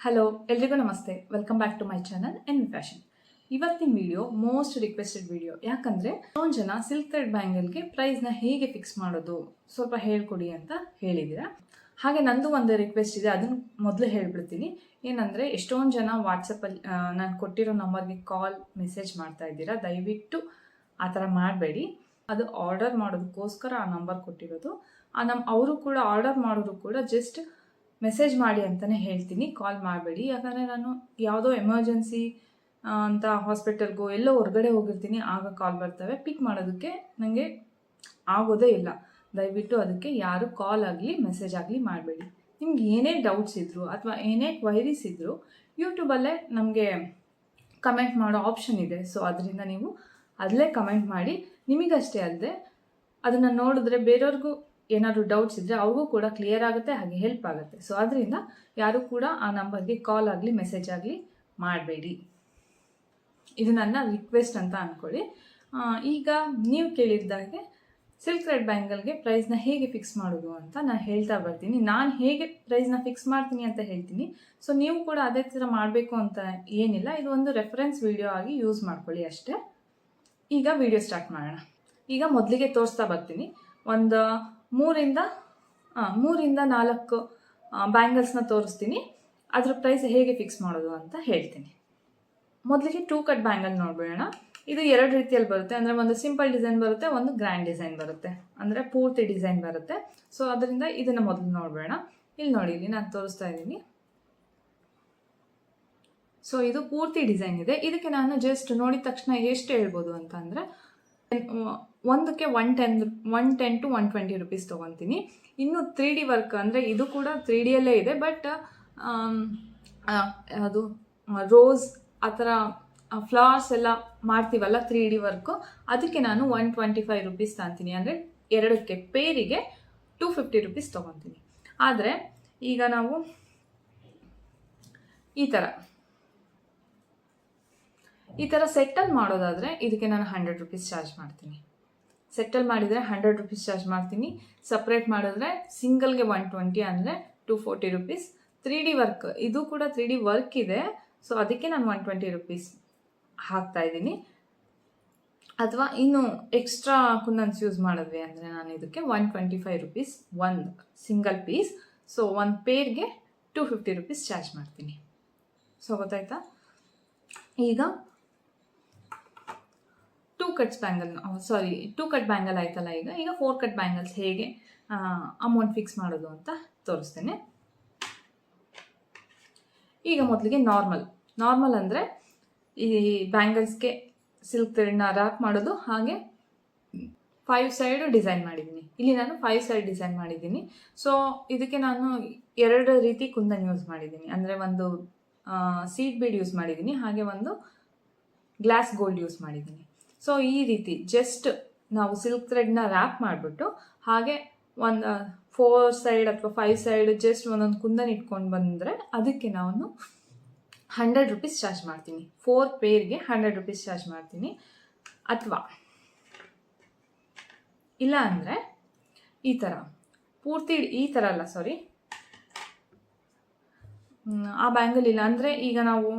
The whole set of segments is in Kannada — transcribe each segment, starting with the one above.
ಹಲೋ ಎಲ್ರಿಗೂ ನಮಸ್ತೆ, welcome back to my channel N fashion. ಇವತ್ತಿನ ವಿಡಿಯೋ ಮೋಸ್ಟ್ ರಿಕ್ವೆಸ್ಟೆಡ್ ವಿಡಿಯೋ. ಯಾಕಂದರೆ ಒಂದು ಜನ ಸಿಲ್ಕ್ ಥ್ರೆಡ್ ಬ್ಯಾಂಗಲ್ಗೆ ಪ್ರೈಸ್ನ ಹೇಗೆ ಫಿಕ್ಸ್ ಮಾಡೋದು ಸ್ವಲ್ಪ ಹೇಳ್ಕೊಡಿ ಅಂತ ಹೇಳಿದ್ದೀರಾ. ಹಾಗೆ ನಂದು ಒಂದು ರಿಕ್ವೆಸ್ಟ್ ಇದೆ, ಅದನ್ನು ಮೊದಲು ಹೇಳ್ಬಿಡ್ತೀನಿ. ಏನಂದರೆ ಎಷ್ಟೊಂದು ಜನ ವಾಟ್ಸಪ್ಪಲ್ಲಿ ನಾನು ಕೊಟ್ಟಿರೋ ನಂಬರ್ಗೆ ಕಾಲ್ ಮೆಸೇಜ್ ಮಾಡ್ತಾ ಇದ್ದೀರಾ. ದಯವಿಟ್ಟು ಆ ಥರ ಮಾಡಬೇಡಿ. ಅದು ಆರ್ಡರ್ ಮಾಡೋದಕ್ಕೋಸ್ಕರ ಆ ನಂಬರ್ ಕೊಟ್ಟಿರೋದು. ಅವರು ಕೂಡ ಆರ್ಡರ್ ಮಾಡೋರು ಕೂಡ ಜಸ್ಟ್ ಮೆಸೇಜ್ ಮಾಡಿ ಅಂತಲೇ ಹೇಳ್ತೀನಿ, ಕಾಲ್ ಮಾಡಬೇಡಿ. ಯಾಕಂದರೆ ನಾನು ಯಾವುದೋ ಎಮರ್ಜೆನ್ಸಿ ಅಂತ ಹಾಸ್ಪಿಟಲ್ಗೋ ಎಲ್ಲೋ ಹೊರಗಡೆ ಹೋಗಿರ್ತೀನಿ, ಆಗ ಕಾಲ್ ಬರ್ತವೆ. ಪಿಕ್ ಮಾಡೋದಕ್ಕೆ ನನಗೆ ಆಗೋದೇ ಇಲ್ಲ. ದಯವಿಟ್ಟು ಅದಕ್ಕೆ ಯಾರು ಕಾಲ್ ಆಗಲಿ ಮೆಸೇಜ್ ಆಗಲಿ ಮಾಡಬೇಡಿ. ನಿಮ್ಗೆ ಏನೇ ಡೌಟ್ಸ್ ಇದ್ದರೂ ಅಥವಾ ಏನೇ ಕ್ವೈರೀಸ್ ಇದ್ದರೂ ಯೂಟ್ಯೂಬಲ್ಲೇ ನಮಗೆ ಕಮೆಂಟ್ ಮಾಡೋ ಆಪ್ಷನ್ ಇದೆ. ಸೊ ಅದರಿಂದ ನೀವು ಅದರಲ್ಲೇ ಕಮೆಂಟ್ ಮಾಡಿ. ನಿಮಗಷ್ಟೇ ಅಲ್ಲದೆ ಅದನ್ನು ನೋಡಿದ್ರೆ ಬೇರೆಯವ್ರಿಗೂ ಏನಾದರೂ ಡೌಟ್ಸ್ ಇದ್ದರೆ ಅವ್ರಿಗೂ ಕೂಡ ಕ್ಲಿಯರ್ ಆಗುತ್ತೆ, ಹಾಗೆ ಹೆಲ್ಪ್ ಆಗುತ್ತೆ. ಸೊ ಅದರಿಂದ ಯಾರೂ ಕೂಡ ಆ ನಂಬರ್ಗೆ ಕಾಲ್ ಆಗಲಿ ಮೆಸೇಜ್ ಆಗಲಿ ಮಾಡಬೇಡಿ. ಇದು ನನ್ನ ರಿಕ್ವೆಸ್ಟ್ ಅಂತ ಅಂದ್ಕೊಳ್ಳಿ. ಈಗ ನೀವು ಕೇಳಿದ್ದಾಗೆ ಸಿಲ್ಕ್ ಥ್ರೆಡ್ ಬ್ಯಾಂಗಲ್ಗೆ ಪ್ರೈಸ್ನ ಹೇಗೆ ಫಿಕ್ಸ್ ಮಾಡೋದು ಅಂತ ನಾನು ಹೇಳ್ತಾ ಬರ್ತೀನಿ. ನಾನು ಹೇಗೆ ಪ್ರೈಸ್ನ ಫಿಕ್ಸ್ ಮಾಡ್ತೀನಿ ಅಂತ ಹೇಳ್ತೀನಿ. ಸೊ ನೀವು ಕೂಡ ಅದೇ ಥರ ಮಾಡಬೇಕು ಅಂತ ಏನಿಲ್ಲ. ಇದು ಒಂದು ರೆಫರೆನ್ಸ್ ವಿಡಿಯೋ ಆಗಿ ಯೂಸ್ ಮಾಡ್ಕೊಳ್ಳಿ ಅಷ್ಟೇ. ಈಗ ವಿಡಿಯೋ ಸ್ಟಾರ್ಟ್ ಮಾಡೋಣ. ಈಗ ಮೊದಲಿಗೆ ತೋರಿಸ್ತಾ ಬರ್ತೀನಿ. ಒಂದು ಮೂರಿಂದ 4 ಬ್ಯಾಂಗಲ್ಸ್ನ ತೋರಿಸ್ತೀನಿ. ಅದ್ರ ಪ್ರೈಸ್ ಹೇಗೆ ಫಿಕ್ಸ್ ಮಾಡೋದು ಅಂತ ಹೇಳ್ತೀನಿ. ಮೊದಲಿಗೆ 2 ಕಟ್ ಬ್ಯಾಂಗಲ್ ನೋಡ್ಬಿಡೋಣ. ಇದು 2 ರೀತಿಯಲ್ಲಿ ಬರುತ್ತೆ. ಅಂದರೆ ಒಂದು ಸಿಂಪಲ್ ಡಿಸೈನ್ ಬರುತ್ತೆ, ಒಂದು ಗ್ರ್ಯಾಂಡ್ ಡಿಸೈನ್ ಬರುತ್ತೆ, ಅಂದರೆ ಪೂರ್ತಿ ಡಿಸೈನ್ ಬರುತ್ತೆ. ಸೊ ಅದರಿಂದ ಇದನ್ನು ಮೊದಲು ನೋಡ್ಬೇಡ. ಇಲ್ಲಿ ನೋಡಿ, ಇಲ್ಲಿ ನಾನು ತೋರಿಸ್ತಾ ಇದ್ದೀನಿ. ಸೊ ಇದು ಪೂರ್ತಿ ಡಿಸೈನ್ ಇದೆ. ಇದಕ್ಕೆ ನಾನು ಜಸ್ಟ್ ನೋಡಿದ ತಕ್ಷಣ ಎಷ್ಟು ಹೇಳ್ಬೋದು ಅಂತ ಅಂದರೆ ಒಂದಕ್ಕೆ 110 to 120 ರುಪೀಸ್ ತೊಗೊತೀನಿ. ಇನ್ನು 3D ವರ್ಕ್ ಅಂದರೆ ಇದು ಕೂಡ 3Dಯಲ್ಲೇ ಇದೆ. ಬಟ್ ಅದು ರೋಸ್ ಆ ಥರ ಫ್ಲವರ್ಸ್ ಎಲ್ಲ ಮಾಡ್ತೀವಲ್ಲ 3D ವರ್ಕು, ಅದಕ್ಕೆ ನಾನು 125 ರುಪೀಸ್ ತಗೊತೀನಿ. ಅಂದರೆ ಎರಡಕ್ಕೆ ಪೇರಿಗೆ 250 ರುಪೀಸ್ ತೊಗೊತೀನಿ. ಆದರೆ ಈಗ ನಾವು ಈ ಥರ ಸೆಟ್ಟಲ್ಲಿ ಮಾಡೋದಾದರೆ ಇದಕ್ಕೆ ನಾನು 100 ರುಪೀಸ್ ಚಾರ್ಜ್ ಮಾಡ್ತೀನಿ. ಸೆಟ್ಟಲ್ಲಿ ಮಾಡಿದರೆ 100 ರುಪೀಸ್ ಚಾರ್ಜ್ ಮಾಡ್ತೀನಿ. ಸಪ್ರೇಟ್ ಮಾಡಿದ್ರೆ ಸಿಂಗಲ್ಗೆ 120 ಅಂದರೆ 240 ರುಪೀಸ್. 3D ವರ್ಕ್, ಇದು ಕೂಡ 3D ವರ್ಕ್ ಇದೆ. ಸೊ ಅದಕ್ಕೆ ನಾನು 120 ರುಪೀಸ್ ಹಾಕ್ತಾ ಇದ್ದೀನಿ. ಅಥವಾ ಇನ್ನು ಎಕ್ಸ್ಟ್ರಾ ಕುಂದನ್ಸ್ ಯೂಸ್ ಮಾಡಿದ್ವಿ ಅಂದರೆ ನಾನು ಇದಕ್ಕೆ 125 ರುಪೀಸ್ ಒಂದು ಸಿಂಗಲ್ ಪೀಸ್. ಸೊ ಒಂದು ಪೇರ್ಗೆ 250 ರುಪೀಸ್ ಚಾರ್ಜ್ ಮಾಡ್ತೀನಿ. ಸೊ ಗೊತ್ತಾಯ್ತಾ? ಈಗ 2 ಕಟ್ ಬ್ಯಾಂಗಲ್ ಆಯ್ತಲ್ಲ. ಈಗ 4 ಕಟ್ ಬ್ಯಾಂಗಲ್ಸ್ ಹೇಗೆ ಅಮೌಂಟ್ ಫಿಕ್ಸ್ ಮಾಡೋದು ಅಂತ ತೋರಿಸ್ತೇನೆ. ಈಗ ಮೊದಲಿಗೆ ನಾರ್ಮಲ್ ಅಂದರೆ ಈ ಬ್ಯಾಂಗಲ್ಸ್ಗೆ ಸಿಲ್ಕ್ ಥ್ರೆಡ್ನ ರ್ಯಾಪ್ ಮಾಡೋದು. ಹಾಗೆ 5 ಸೈಡು ಡಿಸೈನ್ ಮಾಡಿದ್ದೀನಿ. ಇಲ್ಲಿ ನಾನು 5 ಸೈಡ್ ಡಿಸೈನ್ ಮಾಡಿದ್ದೀನಿ. ಸೊ ಇದಕ್ಕೆ ನಾನು 2 ರೀತಿ ಕುಂದನ್ ಯೂಸ್ ಮಾಡಿದ್ದೀನಿ. ಅಂದರೆ ಒಂದು ಸೀಡ್ ಬೀಡ್ ಯೂಸ್ ಮಾಡಿದ್ದೀನಿ, ಹಾಗೆ ಒಂದು ಗ್ಲಾಸ್ ಗೋಲ್ಡ್ ಯೂಸ್ ಮಾಡಿದ್ದೀನಿ. ಸೊ ಈ ರೀತಿ ಜಸ್ಟ್ ನಾವು ಸಿಲ್ಕ್ ಥ್ರೆಡ್ನ ರ್ಯಾಪ್ ಮಾಡಿಬಿಟ್ಟು ಹಾಗೆ ಒಂದು 4 ಸೈಡ್ ಅಥವಾ 5 ಸೈಡ್ ಜಸ್ಟ್ ಒಂದೊಂದು ಕುಂದನ್ ಇಟ್ಕೊಂಡು ಬಂದರೆ ಅದಕ್ಕೆ ನಾನು 100 ರುಪೀಸ್ ಚಾರ್ಜ್ ಮಾಡ್ತೀನಿ. 4 ಪೇರ್ಗೆ 100 ರುಪೀಸ್ ಚಾರ್ಜ್ ಮಾಡ್ತೀನಿ. ಅಥವಾ ಇಲ್ಲ ಅಂದರೆ ಈ ಥರ ಪೂರ್ತಿ ಆ ಬ್ಯಾಂಗಲ್ ಇಲ್ಲ ಅಂದರೆ ಈಗ ನಾವು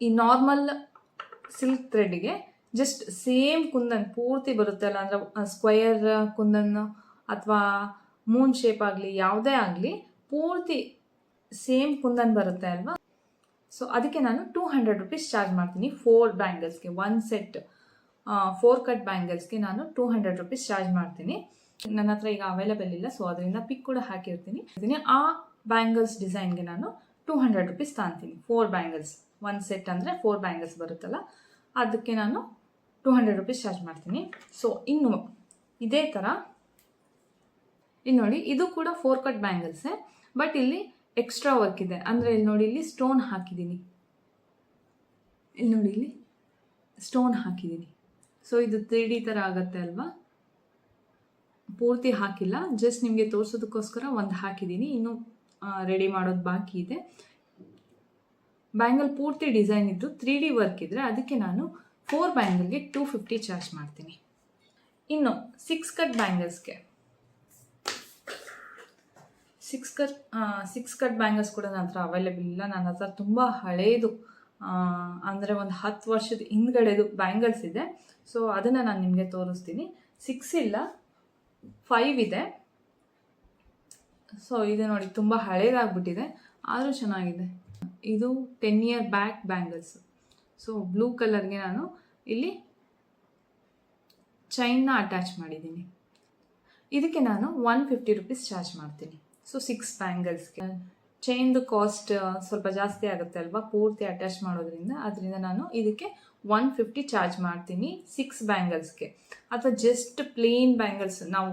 ಈ ನಾರ್ಮಲ್ ಸಿಲ್ಕ್ ಥ್ರೆಡ್ಗೆ ಜಸ್ಟ್ ಸೇಮ್ ಕುಂದನ್ ಪೂರ್ತಿ ಬರುತ್ತೆ ಅಲ್ಲ, ಅಂದರೆ ಸ್ಕ್ವಯರ್ ಕುಂದನ್ ಅಥವಾ ಮೂನ್ ಶೇಪ್ ಆಗಲಿ ಯಾವುದೇ ಆಗಲಿ ಪೂರ್ತಿ ಸೇಮ್ ಕುಂದನ್ ಬರುತ್ತೆ ಅಲ್ವಾ. ಸೊ ಅದಕ್ಕೆ ನಾನು 200 ರುಪೀಸ್ ಚಾರ್ಜ್ ಮಾಡ್ತೀನಿ. 4 ಬ್ಯಾಂಗಲ್ಸ್ಗೆ ಒಂದು ಸೆಟ್ 4 ಕಟ್ ಬ್ಯಾಂಗಲ್ಸ್ಗೆ ನಾನು 200 ರುಪೀಸ್ ಚಾರ್ಜ್ ಮಾಡ್ತೀನಿ. ನನ್ನ ಹತ್ರ ಈಗ ಅವೈಲೇಬಲ್ ಇಲ್ಲ, ಸೊ ಅದರಿಂದ ಪಿಕ್ ಕೂಡ ಹಾಕಿರ್ತೀನಿ. ಆ ಬ್ಯಾಂಗಲ್ಸ್ ಡಿಸೈನ್ಗೆ ನಾನು 200 ರುಪೀಸ್ ತಗೊತೀನಿ. 4 ಬ್ಯಾಂಗಲ್ಸ್ ಒಂದು ಸೆಟ್ ಅಂದರೆ 4 ಬ್ಯಾಂಗಲ್ಸ್ ಬರುತ್ತಲ್ಲ, ಅದಕ್ಕೆ ನಾನು 200 ರುಪೀಸ್ ಚಾರ್ಜ್ ಮಾಡ್ತೀನಿ. ಸೊ ಇನ್ನು ಇದೇ ಥರ ಇಲ್ಲಿ ನೋಡಿ, ಇದು ಕೂಡ 4 ಕಟ್ ಬ್ಯಾಂಗಲ್ಸೇ. ಬಟ್ ಇಲ್ಲಿ ಎಕ್ಸ್ಟ್ರಾ ವರ್ಕ್ ಇದೆ. ಅಂದರೆ ಇಲ್ಲಿ ನೋಡಿ, ಇಲ್ಲಿ ಸ್ಟೋನ್ ಹಾಕಿದ್ದೀನಿ. ಇಲ್ಲಿ ಸ್ಟೋನ್ ಹಾಕಿದ್ದೀನಿ. ಸೊ ಇದು 3D ಥರ ಆಗುತ್ತೆ ಅಲ್ವಾ. ಪೂರ್ತಿ ಹಾಕಿಲ್ಲ, ಜಸ್ಟ್ ನಿಮಗೆ ತೋರಿಸೋದಕ್ಕೋಸ್ಕರ ಒಂದು ಹಾಕಿದ್ದೀನಿ. ಇನ್ನು ರೆಡಿ ಮಾಡೋದು ಬಾಕಿ ಇದೆ. ಬ್ಯಾಂಗಲ್ ಪೂರ್ತಿ ಡಿಸೈನ್ ಇದ್ದು 3D ವರ್ಕ್ ಇದ್ದರೆ ಅದಕ್ಕೆ ನಾನು 4 ಬ್ಯಾಂಗಲ್ಗೆ 250 ಚಾರ್ಜ್ ಮಾಡ್ತೀನಿ. ಇನ್ನು 6 ಕಟ್ ಬ್ಯಾಂಗಲ್ಸ್ಗೆ ಸಿಕ್ಸ್ ಕಟ್ ಬ್ಯಾಂಗಲ್ಸ್ ಕೂಡ ನನ್ನ ಹತ್ರ ಅವೈಲೇಬಲ್ ಇಲ್ಲ. ನನ್ನ ಹತ್ರ ತುಂಬ ಹಳೇದು ಅಂದರೆ ಒಂದು 10 ವರ್ಷದ ಹಿಂದ್ಗಡೆದು ಬ್ಯಾಂಗಲ್ಸ್ ಇದೆ. ಸೊ ಅದನ್ನು ನಾನು ನಿಮಗೆ ತೋರಿಸ್ತೀನಿ. 6 ಇಲ್ಲ, 5 ಇದೆ. ಸೊ ಇದು ನೋಡಿ ತುಂಬ ಹಳೇದಾಗ್ಬಿಟ್ಟಿದೆ, ಆದರೂ ಚೆನ್ನಾಗಿದೆ. ಇದು 10 year back bangles. So blue ಕಲರ್ಗೆ ನಾನು ಇಲ್ಲಿ ಚೈನ್ನ ಅಟ್ಯಾಚ್ ಮಾಡಿದ್ದೀನಿ. ಇದಕ್ಕೆ ನಾನು 150 ರೂಪೀಸ್ ಚಾರ್ಜ್ ಮಾಡ್ತೀನಿ. ಸೊ 6 ಬ್ಯಾಂಗಲ್ಸ್ಗೆ ಚೈನ್ದು ಕಾಸ್ಟ್ ಸ್ವಲ್ಪ ಜಾಸ್ತಿ ಆಗುತ್ತೆ ಅಲ್ವಾ, ಪೂರ್ತಿ ಅಟ್ಯಾಚ್ ಮಾಡೋದ್ರಿಂದ. ಅದರಿಂದ ನಾನು ಇದಕ್ಕೆ 150 ಚಾರ್ಜ್ ಮಾಡ್ತೀನಿ 6 ಬ್ಯಾಂಗಲ್ಸ್ಗೆ. ಅಥವಾ ಜಸ್ಟ್ ಪ್ಲೇನ್ ಬ್ಯಾಂಗಲ್ಸ್ ನಾವು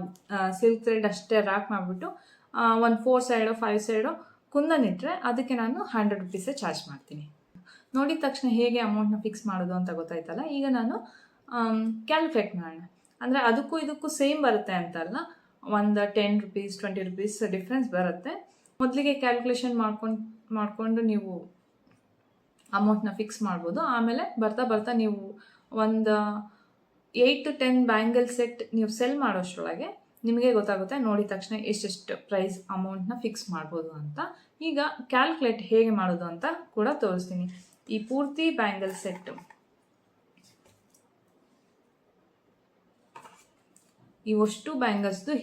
ಸಿಲ್ಕ್ ಥ್ರೆಡ್ ಅಷ್ಟೇ ರ್ಯಾಪ್ ಮಾಡಿಬಿಟ್ಟು ಒಂದು 4 ಸೈಡೋ 5 ಸೈಡೋ ಕುಂದನಿಟ್ರೆ ಅದಕ್ಕೆ ನಾನು 100 ರೂಪೀಸೇ ಚಾರ್ಜ್ ಮಾಡ್ತೀನಿ. ನೋಡಿದ ತಕ್ಷಣ ಹೇಗೆ ಅಮೌಂಟ್ನ ಫಿಕ್ಸ್ ಮಾಡೋದು ಅಂತ ಗೊತ್ತಾಯ್ತಲ್ಲ. ಈಗ ನಾನು ಕ್ಯಾಲ್ಕುಲೇಟ್ ಮಾಡೋಣ. ಅಂದರೆ ಅದಕ್ಕೂ ಇದಕ್ಕೂ ಸೇಮ್ ಬರುತ್ತೆ ಅಂತಲ್ಲ, ಒಂದು 10 ರೂಪೀಸ್ 20 ರೂಪೀಸ್ ಡಿಫ್ರೆನ್ಸ್ ಬರುತ್ತೆ. ಮೊದಲಿಗೆ ಕ್ಯಾಲ್ಕುಲೇಷನ್ ಮಾಡಿಕೊಂಡು ನೀವು ಅಮೌಂಟ್ನ ಫಿಕ್ಸ್ ಮಾಡ್ಬೋದು. ಆಮೇಲೆ ಬರ್ತಾ ಬರ್ತಾ ನೀವು ಒಂದು 8 to 10 ಬ್ಯಾಂಗಲ್ ಸೆಟ್ ನೀವು ಸೆಲ್ ಮಾಡೋಷ್ಟರೊಳಗೆ ನಿಮಗೆ ಗೊತ್ತಾಗುತ್ತೆ ನೋಡಿದ ತಕ್ಷಣ ಎಷ್ಟೆಷ್ಟು ಪ್ರೈಸ್ ಅಮೌಂಟ್ನ ಫಿಕ್ಸ್ ಮಾಡ್ಬೋದು ಅಂತ. ಈಗ ಕ್ಯಾಲ್ಕುಲೇಟ್ ಹೇಗೆ ಮಾಡೋದು ಅಂತ ಕೂಡ ತೋರಿಸ್ತೀನಿ. ಈ ಪೂರ್ತಿ ಬ್ಯಾಂಗಲ್ ಸೆಟ್ಟು ಇವಷ್ಟು ಬ್ಯಾಂಗಲ್ಸ್ದು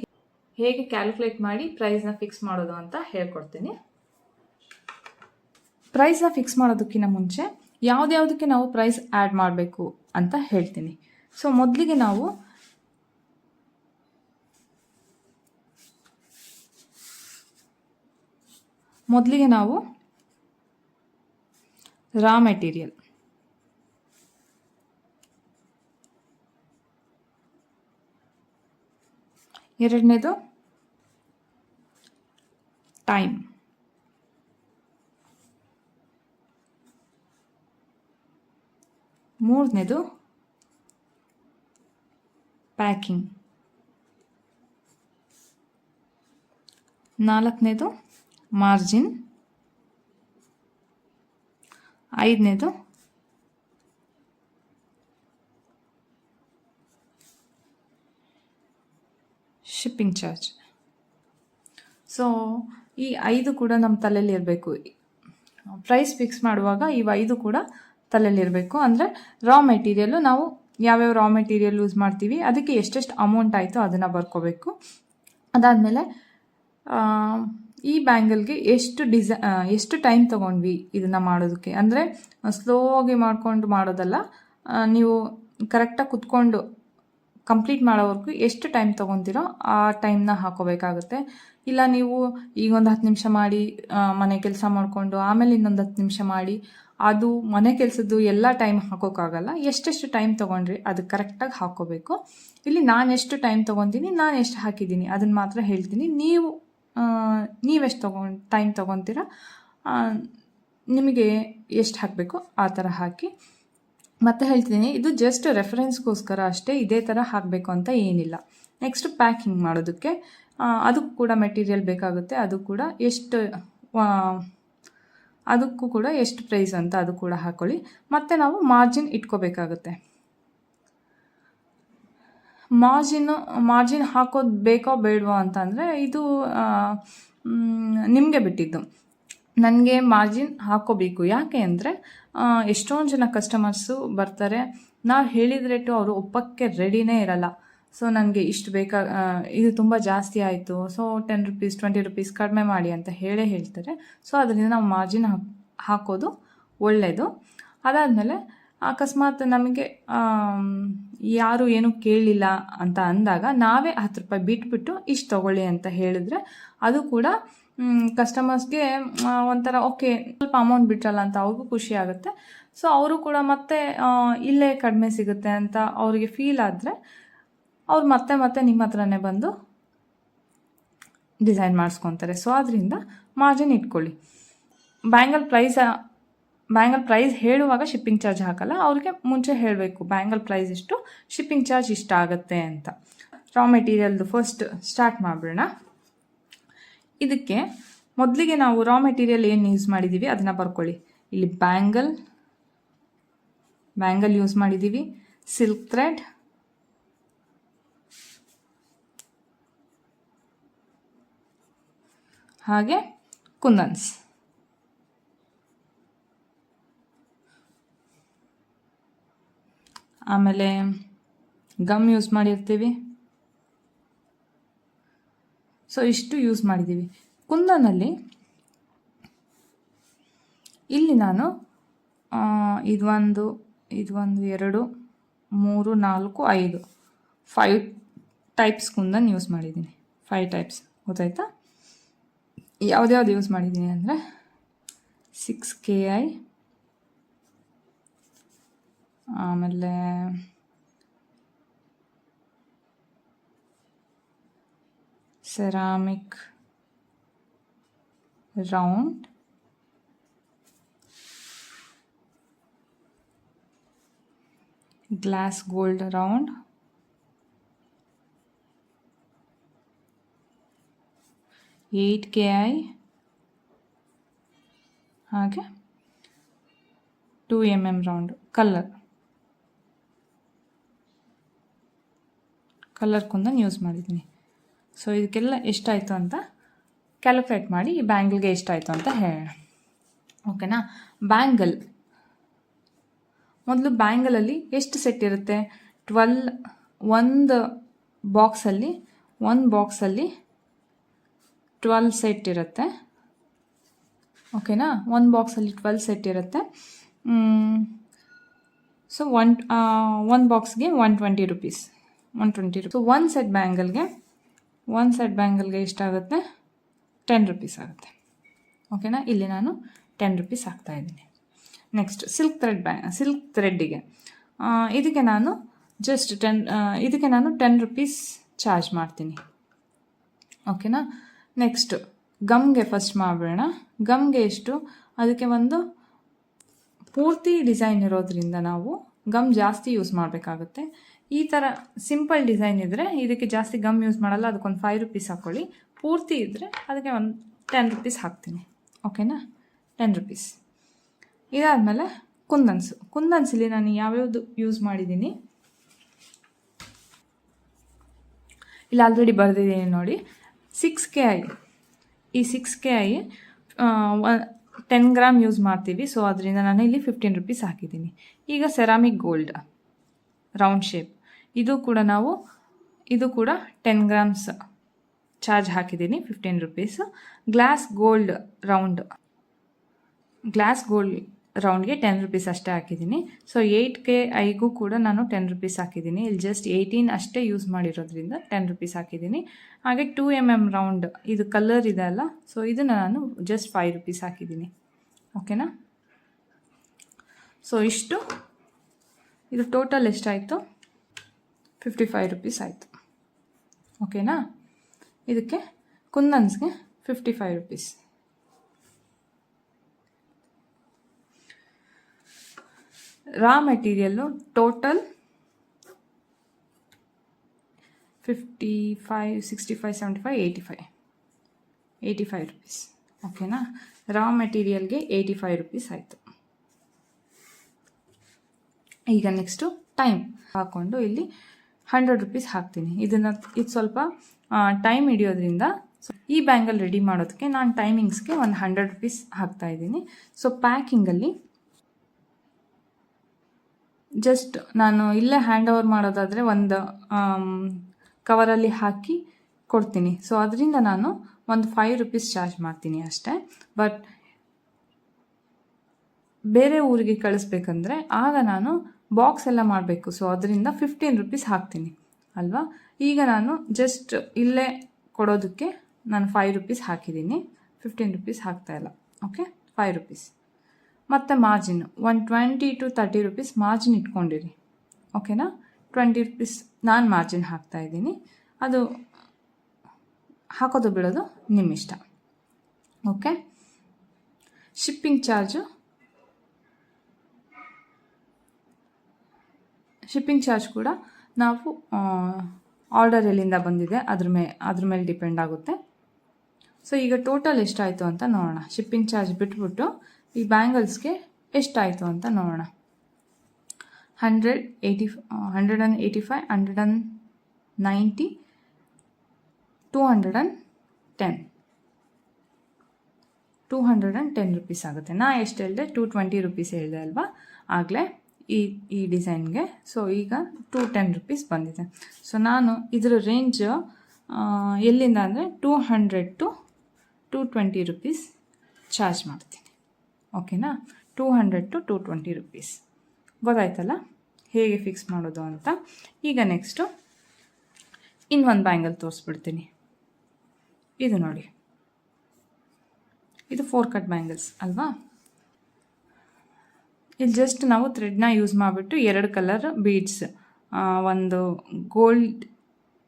ಹೇಗೆ ಕ್ಯಾಲ್ಕುಲೇಟ್ ಮಾಡಿ ಪ್ರೈಸ್ನ ಫಿಕ್ಸ್ ಮಾಡೋದು ಅಂತ ಹೇಳ್ಕೊಡ್ತೀನಿ. ಪ್ರೈಸ್ನ ಫಿಕ್ಸ್ ಮಾಡೋದಕ್ಕಿಂತ ಮುಂಚೆ ಯಾವುದ್ಯಾವುದಕ್ಕೆ ನಾವು ಪ್ರೈಸ್ ಆ್ಯಡ್ ಮಾಡಬೇಕು ಅಂತ ಹೇಳ್ತೀನಿ. ಸೊ ಮೊದಲಿಗೆ ನಾವು ರಾ ಮೆಟೀರಿಯಲ್, ಎರಡನೇದು ಟೈಮ್, ಮೂರನೇದು ಪ್ಯಾಕಿಂಗ್, ನಾಲ್ಕನೇದು ಮಾರ್ಜಿನ್, ಐದನೇದು ಶಿಪ್ಪಿಂಗ್ ಚಾರ್ಜ್. ಸೊ ಈ 5 ಕೂಡ ನಮ್ಮ ತಲೆಯಲ್ಲಿ ಇರಬೇಕು. ಪ್ರೈಸ್ ಫಿಕ್ಸ್ ಮಾಡುವಾಗ ಈ 5 ಕೂಡ ತಲೆಯಲ್ಲಿ ಇರಬೇಕು. ಅಂದರೆ ರಾ ಮೆಟೀರಿಯಲ್ಲು ನಾವು ಯಾವ್ಯಾವ ರಾ ಮೆಟೀರಿಯಲ್ ಯೂಸ್ ಮಾಡ್ತೀವಿ, ಅದಕ್ಕೆ ಎಷ್ಟೆಷ್ಟು ಅಮೌಂಟ್ ಆಯಿತು ಅದನ್ನು ಬರ್ಕೋಬೇಕು. ಅದಾದಮೇಲೆ ಈ ಬ್ಯಾಂಗಲ್ಗೆ ಎಷ್ಟು ಟೈಮ್ ತೊಗೊಂಡ್ವಿ ಇದನ್ನು ಮಾಡೋದಕ್ಕೆ. ಅಂದರೆ ಸ್ಲೋ ಆಗಿ ಮಾಡೋದಲ್ಲ, ನೀವು ಕರೆಕ್ಟಾಗಿ ಕುತ್ಕೊಂಡು ಕಂಪ್ಲೀಟ್ ಮಾಡೋವರೆಗೂ ಎಷ್ಟು ಟೈಮ್ ತೊಗೊತೀರೋ ಆ ಟೈಮ್ನ ಹಾಕೋಬೇಕಾಗುತ್ತೆ. ಇಲ್ಲ ನೀವು ಈಗ ಒಂದು 10 ನಿಮಿಷ ಮಾಡಿ ಮನೆ ಕೆಲಸ ಮಾಡಿಕೊಂಡು ಆಮೇಲೆ ಇನ್ನೊಂದು 10 ನಿಮಿಷ ಮಾಡಿ, ಅದು ಮನೆ ಕೆಲಸದ್ದು ಎಲ್ಲ ಟೈಮ್ ಹಾಕೋಕ್ಕಾಗಲ್ಲ. ಎಷ್ಟೆಷ್ಟು ಟೈಮ್ ತೊಗೊಂಡ್ರಿ ಅದು ಕರೆಕ್ಟಾಗಿ ಹಾಕ್ಕೋಬೇಕು. ಇಲ್ಲಿ ನಾನು ಎಷ್ಟು ಟೈಮ್ ತೊಗೊತೀನಿ, ನಾನು ಎಷ್ಟು ಹಾಕಿದ್ದೀನಿ ಅದನ್ನು ಮಾತ್ರ ಹೇಳ್ತೀನಿ. ನೀವೆಷ್ಟು ಟೈಮ್ ತೊಗೊತೀರ, ನಿಮಗೆ ಎಷ್ಟು ಹಾಕಬೇಕು ಆ ಥರ ಹಾಕಿ. ಮತ್ತೆ ಹೇಳ್ತೀನಿ, ಇದು ಜಸ್ಟ್ ರೆಫರೆನ್ಸ್ಗೋಸ್ಕರ ಅಷ್ಟೇ, ಇದೇ ಥರ ಹಾಕಬೇಕು ಅಂತ ಏನಿಲ್ಲ. ನೆಕ್ಸ್ಟ್ ಪ್ಯಾಕಿಂಗ್ ಮಾಡೋದಕ್ಕೆ ಅದಕ್ಕೂ ಕೂಡ ಮೆಟೀರಿಯಲ್ ಬೇಕಾಗುತ್ತೆ. ಅದಕ್ಕೂ ಕೂಡ ಎಷ್ಟು ಪ್ರೈಸ್ ಅಂತ ಅದು ಕೂಡ ಹಾಕ್ಕೊಳ್ಳಿ. ಮತ್ತು ನಾವು ಮಾರ್ಜಿನ್ ಇಟ್ಕೋಬೇಕಾಗುತ್ತೆ. ಮಾರ್ಜಿನ್ ಹಾಕೋದು ಬೇಕೋ ಬೇಡವೋ ಅಂತಂದರೆ ಇದು ನಿಮಗೆ ಬಿಟ್ಟಿದ್ದು. ನನಗೆ ಮಾರ್ಜಿನ್ ಹಾಕೋಬೇಕು. ಯಾಕೆ ಅಂದರೆ ಎಷ್ಟೊಂದು ಜನ ಕಸ್ಟಮರ್ಸು ಬರ್ತಾರೆ, ನಾವು ಹೇಳಿದ ರೇಟು ಅವರು ಒಪ್ಪಕ್ಕೆ ರೆಡಿನೇ ಇರಲ್ಲ. ಸೊ ನನಗೆ ಇಷ್ಟು ಇದು ತುಂಬ ಜಾಸ್ತಿ ಆಯಿತು, ಸೊ 10 ರೂಪೀಸ್ 20 ರೂಪೀಸ್ ಕಡಿಮೆ ಮಾಡಿ ಅಂತ ಹೇಳ್ತಾರೆ. ಸೊ ಅದರಿಂದ ನಾವು ಮಾರ್ಜಿನ್ ಹಾಕೋದು ಒಳ್ಳೆಯದು. ಅದಾದಮೇಲೆ ಅಕಸ್ಮಾತ್ ನಮಗೆ ಯಾರು ಏನೂ ಕೇಳಲಿಲ್ಲ ಅಂತ ಅಂದಾಗ ನಾವೇ 10 ರೂಪಾಯಿ ಬಿಟ್ಬಿಟ್ಟು ಇಷ್ಟು ತೊಗೊಳ್ಳಿ ಅಂತ ಹೇಳಿದ್ರೆ ಅದು ಕೂಡ ಕಸ್ಟಮರ್ಸ್ಗೆ ಒಂಥರ ಓಕೆ, ಸ್ವಲ್ಪ ಅಮೌಂಟ್ ಬಿಟ್ರಲ್ಲ ಅಂತ ಅವ್ರಿಗೂ ಖುಷಿ ಆಗುತ್ತೆ. ಸೊ ಅವರು ಕೂಡ ಮತ್ತೆ ಇಲ್ಲೇ ಕಡಿಮೆ ಸಿಗುತ್ತೆ ಅಂತ ಅವರಿಗೆ ಫೀಲ್ ಆದರೆ ಅವ್ರು ಮತ್ತೆ ನಿಮ್ಮ ಹತ್ರನೇ ಬಂದು ಡಿಸೈನ್ ಮಾಡಿಸ್ಕೊತಾರೆ. ಸೊ ಅದರಿಂದ ಮಾರ್ಜಿನ್ ಇಟ್ಕೊಳ್ಳಿ. ಬ್ಯಾಂಗಲ್ ಪ್ರೈಸ್ ಹೇಳುವಾಗ ಶಿಪ್ಪಿಂಗ್ ಚಾರ್ಜ್ ಹಾಕಲ್ಲ, ಅವ್ರಿಗೆ ಮುಂಚೆ ಹೇಳಬೇಕು ಬ್ಯಾಂಗಲ್ ಪ್ರೈಸ್ ಇಷ್ಟು, ಶಿಪ್ಪಿಂಗ್ ಚಾರ್ಜ್ ಇಷ್ಟ ಆಗುತ್ತೆ ಅಂತ. ರಾ ಮೆಟೀರಿಯಲ್ದು ಫಸ್ಟ್ ಸ್ಟಾರ್ಟ್ ಮಾಡಿಬಿಡೋಣ. ಇದಕ್ಕೆ ಮೊದಲಿಗೆ ನಾವು ರಾ ಮೆಟೀರಿಯಲ್ ಏನು ಯೂಸ್ ಮಾಡಿದ್ದೀವಿ ಅದನ್ನು ಬರ್ಕೊಳ್ಳಿ. ಇಲ್ಲಿ ಬ್ಯಾಂಗಲ್ ಯೂಸ್ ಮಾಡಿದ್ದೀವಿ, ಸಿಲ್ಕ್ ಥ್ರೆಡ್, ಹಾಗೆ ಕುಂದನ್ಸ್. ಆಮೇಲೆ ಗಮ್ ಯೂಸ್ ಮಾಡಿರ್ತೀವಿ. ಸೊ ಇಷ್ಟು ಯೂಸ್ ಮಾಡಿದ್ದೀವಿ. ಕುಂದನಲ್ಲಿ ಇಲ್ಲಿ ನಾನು ಇದೊಂದು 2 3 4 5 ಟೈಪ್ಸ್ ಕುಂದನ್ ಯೂಸ್ ಮಾಡಿದ್ದೀನಿ. 5 ಟೈಪ್ಸ್ ಗೊತ್ತಾಯ್ತಾ? ಯಾವ್ದ್ಯಾವ್ದು ಯೂಸ್ ಮಾಡಿದ್ದೀನಿ ಅಂದರೆ 6KI, ಆಮೇಲೆ ceramic round, glass gold round, 8KI, ಹಾಗೆ 2mm round colour kundan use ಮಾಡಿದ್ದೀನಿ. ಸೊ ಇದಕ್ಕೆಲ್ಲ ಎಷ್ಟಾಯಿತು ಅಂತ ಕ್ಯಾಲ್ಕುಲೇಟ್ ಮಾಡಿ ಈ ಬ್ಯಾಂಗಲ್ಗೆ ಎಷ್ಟಾಯಿತು ಅಂತ ಹೇಳೋಣ. ಓಕೆನಾ? ಬ್ಯಾಂಗಲ್ ಮೊದಲು ಬ್ಯಾಂಗಲಲ್ಲಿ ಎಷ್ಟು ಸೆಟ್ ಇರುತ್ತೆ? 12 ಒಂದು ಬಾಕ್ಸಲ್ಲಿ 12 ಸೆಟ್ ಇರುತ್ತೆ. ಓಕೆನಾ? ಒಂದು ಬಾಕ್ಸಲ್ಲಿ 12 ಸೆಟ್ ಇರುತ್ತೆ. ಸೊ ಒಂದು ಬಾಕ್ಸ್ಗೆ 120 ರುಪೀಸ್. ಸೊ ಒಂದು ಸೆಟ್ ಬ್ಯಾಂಗಲ್ಗೆ ಎಷ್ಟಾಗುತ್ತೆ? 10 ರುಪೀಸ್ ಆಗುತ್ತೆ. ಓಕೆನಾ? ಇಲ್ಲಿ ನಾನು 10 ರುಪೀಸ್ ಹಾಕ್ತಾಯಿದ್ದೀನಿ. ನೆಕ್ಸ್ಟ್ ಸಿಲ್ಕ್ ಥ್ರೆಡ್ಡಿಗೆ ಇದಕ್ಕೆ ನಾನು ಇದಕ್ಕೆ ನಾನು 10 ರುಪೀಸ್ ಚಾರ್ಜ್ ಮಾಡ್ತೀನಿ. ಓಕೆನಾ? ನೆಕ್ಸ್ಟ್ ಗಮ್ಗೆ ಫಸ್ಟ್ ಮಾಡೋಣ. ಗಮ್ಗೆ ಎಷ್ಟು? ಅದಕ್ಕೆ ಒಂದು ಪೂರ್ತಿ ಡಿಸೈನ್ ಇರೋದ್ರಿಂದ ನಾವು ಗಮ್ ಜಾಸ್ತಿ ಯೂಸ್ ಮಾಡಬೇಕಾಗುತ್ತೆ. ಈ ಥರ ಸಿಂಪಲ್ ಡಿಸೈನ್ ಇದ್ದರೆ ಇದಕ್ಕೆ ಜಾಸ್ತಿ ಗಮ್ ಯೂಸ್ ಮಾಡಲ್ಲ, ಅದಕ್ಕೊಂದು 5 ರುಪೀಸ್ ಹಾಕ್ಕೊಳ್ಳಿ. ಪೂರ್ತಿ ಇದ್ದರೆ ಅದಕ್ಕೆ ಒಂದು 10 ರುಪೀಸ್ ಹಾಕ್ತೀನಿ. ಓಕೆನಾ? 10 ರುಪೀಸ್. ಇದಾದಮೇಲೆ ಕುಂದನ್ಸಲ್ಲಿ ನಾನು ಯಾವ್ಯಾವುದು ಯೂಸ್ ಮಾಡಿದ್ದೀನಿ ಇಲ್ಲಿ ಆಲ್ರೆಡಿ ಬರೆದಿದ್ದೀನಿ ನೋಡಿ. 6KI, ಈ 6KI 10 ಗ್ರಾಮ್ ಯೂಸ್ ಮಾಡ್ತೀವಿ. ಸೊ ಅದರಿಂದ ನಾನು ಇಲ್ಲಿ 15 ರುಪೀಸ್ ಹಾಕಿದ್ದೀನಿ. ಈಗ ಸೆರಾಮಿಕ್ ಗೋಲ್ಡ್ ರೌಂಡ್ ಶೇಪ್, ಇದು ಕೂಡ 10 ಗ್ರಾಮ್ಸ್ ಚಾರ್ಜ್ ಹಾಕಿದ್ದೀನಿ, 15 ರುಪೀಸ್. ಗ್ಲಾಸ್ ಗೋಲ್ಡ್ ರೌಂಡ್ಗೆ 10 ರುಪೀಸ್ ಅಷ್ಟೇ ಹಾಕಿದ್ದೀನಿ. ಸೊ 8KIಗೂ ಕೂಡ ನಾನು 10 ರುಪೀಸ್ ಹಾಕಿದ್ದೀನಿ. ಇಲ್ಲಿ ಜಸ್ಟ್ 18 ಅಷ್ಟೇ ಯೂಸ್ ಮಾಡಿರೋದ್ರಿಂದ 10 ರುಪೀಸ್ ಹಾಕಿದ್ದೀನಿ. ಹಾಗೆ 2mm ರೌಂಡ್, ಇದು ಕಲರ್ ಇದೆ ಅಲ್ಲ, ಸೊ ಇದನ್ನು ನಾನು ಜಸ್ಟ್ 5 ರುಪೀಸ್ ಹಾಕಿದ್ದೀನಿ. ಓಕೆನಾ? ಸೊ ಇಷ್ಟು, ಇದು ಟೋಟಲ್ ಎಷ್ಟಾಯಿತು? 55 ರುಪೀಸ್ ಆಯಿತು. ಓಕೆನಾ? ಇದಕ್ಕೆ ಕುಂದನ್ಸ್ಗೆ 55 ರುಪೀಸ್. ರಾ ಮೆಟೀರಿಯಲ್ಲು ಟೋಟಲ್ 55, 65, 75, 85 ರುಪೀಸ್. ಓಕೆನಾ? ರಾ ಮೆಟೀರಿಯಲ್ಗೆ 85 ರುಪೀಸ್ ಆಯಿತು. ಈಗ ನೆಕ್ಸ್ಟು ಟೈಮ್ ಹಾಕ್ಕೊಂಡು ಇಲ್ಲಿ 100 ರುಪೀಸ್ ಹಾಕ್ತೀನಿ. ಇದು ಸ್ವಲ್ಪ ಟೈಮ್ ಹಿಡಿಯೋದ್ರಿಂದ ಈ ಬ್ಯಾಂಗಲ್ ರೆಡಿ ಮಾಡೋದಕ್ಕೆ ನಾನು ಟೈಮಿಂಗ್ಸ್ಗೆ ಒಂದು 100 ರುಪೀಸ್ ಹಾಕ್ತಾಯಿದ್ದೀನಿ. ಸೊ ಪ್ಯಾಕಿಂಗಲ್ಲಿ ಜಸ್ಟ್ ನಾನು ಇಲ್ಲೇ ಹ್ಯಾಂಡ್ ಓವರ್ ಮಾಡೋದಾದರೆ ಒಂದು ಕವರಲ್ಲಿ ಹಾಕಿ ಕೊಡ್ತೀನಿ. ಸೊ ಅದರಿಂದ ನಾನು ಒಂದು 5 ರುಪೀಸ್ ಚಾರ್ಜ್ ಮಾಡ್ತೀನಿ ಅಷ್ಟೇ. ಬಟ್ ಬೇರೆ ಊರಿಗೆ ಕಳಿಸ್ಬೇಕಂದ್ರೆ ಆಗ ನಾನು ಬಾಕ್ಸ್ ಎಲ್ಲ ಮಾಡಬೇಕು. ಸೊ ಅದರಿಂದ 15 ರುಪೀಸ್ ಹಾಕ್ತೀನಿ ಅಲ್ವಾ. ಈಗ ನಾನು ಜಸ್ಟ್ ಇಲ್ಲೇ ಕೊಡೋದಕ್ಕೆ ನಾನು 5 ರುಪೀಸ್ ಹಾಕಿದ್ದೀನಿ, 15 ರುಪೀಸ್ ಹಾಕ್ತಾಯಿಲ್ಲ. Okay, 5 rupees. ಮತ್ತು ಮಾರ್ಜಿನ್ 20 to 30 ರುಪೀಸ್ ಮಾರ್ಜಿನ್ ಇಟ್ಕೊಂಡಿರಿ. ಓಕೆನಾ? 20 ರುಪೀಸ್ ನಾನು ಮಾರ್ಜಿನ್ ಹಾಕ್ತಾಯಿದ್ದೀನಿ. ಅದು ಹಾಕೋದು ಬಿಡೋದು ನಿಮ್ಮ ಇಷ್ಟ. ಓಕೆ. ಶಿಪ್ಪಿಂಗ್ ಚಾರ್ಜ್ ಕೂಡ ನಾವು ಆರ್ಡರ್ ಎಲ್ಲಿಂದ ಬಂದಿದೆ ಅದ್ರ ಮೇಲೆ ಡಿಪೆಂಡ್ ಆಗುತ್ತೆ. ಸೊ ಈಗ ಟೋಟಲ್ ಎಷ್ಟಾಯಿತು ಅಂತ ನೋಡೋಣ. ಶಿಪ್ಪಿಂಗ್ ಚಾರ್ಜ್ ಬಿಟ್ಬಿಟ್ಟು ಈ ಬ್ಯಾಂಗಲ್ಸ್ಗೆ ಎಷ್ಟಾಯಿತು ಅಂತ ನೋಡೋಣ. 185, 190, 210. 210 ರುಪೀಸ್ ಆಗುತ್ತೆ. ನಾ ಎಷ್ಟು ಹೇಳಿದೆ, 220 ರುಪೀಸ್ ಹೇಳಿದೆ ಅಲ್ವಾ ಆಗಲೇ ಈ ಡಿಸೈನ್ಗೆ. ಸೊ ಈಗ 210 ರುಪೀಸ್ ಬಂದಿದೆ. ಸೊ ನಾನು ಇದರ ರೇಂಜ್ ಎಲ್ಲಿಂದ ಅಂದರೆ 200 to 220 ರುಪೀಸ್ ಚಾರ್ಜ್ ಮಾಡ್ತೀನಿ. ಓಕೆನಾ, 200 to 220 ರುಪೀಸ್. ಗೊತ್ತಾಯ್ತಲ್ಲ ಹೇಗೆ ಫಿಕ್ಸ್ ಮಾಡೋದು ಅಂತ. ಈಗ ನೆಕ್ಸ್ಟು ಇನ್ನೊಂದು ಬ್ಯಾಂಗಲ್ ತೋರಿಸ್ಬಿಡ್ತೀನಿ. ಇದು ನೋಡಿ, ಇದು 4 ಕಟ್ ಬ್ಯಾಂಗಲ್ಸ್ ಅಲ್ವಾ. ಇಲ್ಲಿ ಜಸ್ಟ್ ನಾವು ಥ್ರೆಡ್ನ ಯೂಸ್ ಮಾಡಿಬಿಟ್ಟು 2 ಕಲರ್ ಬೀಡ್ಸ್,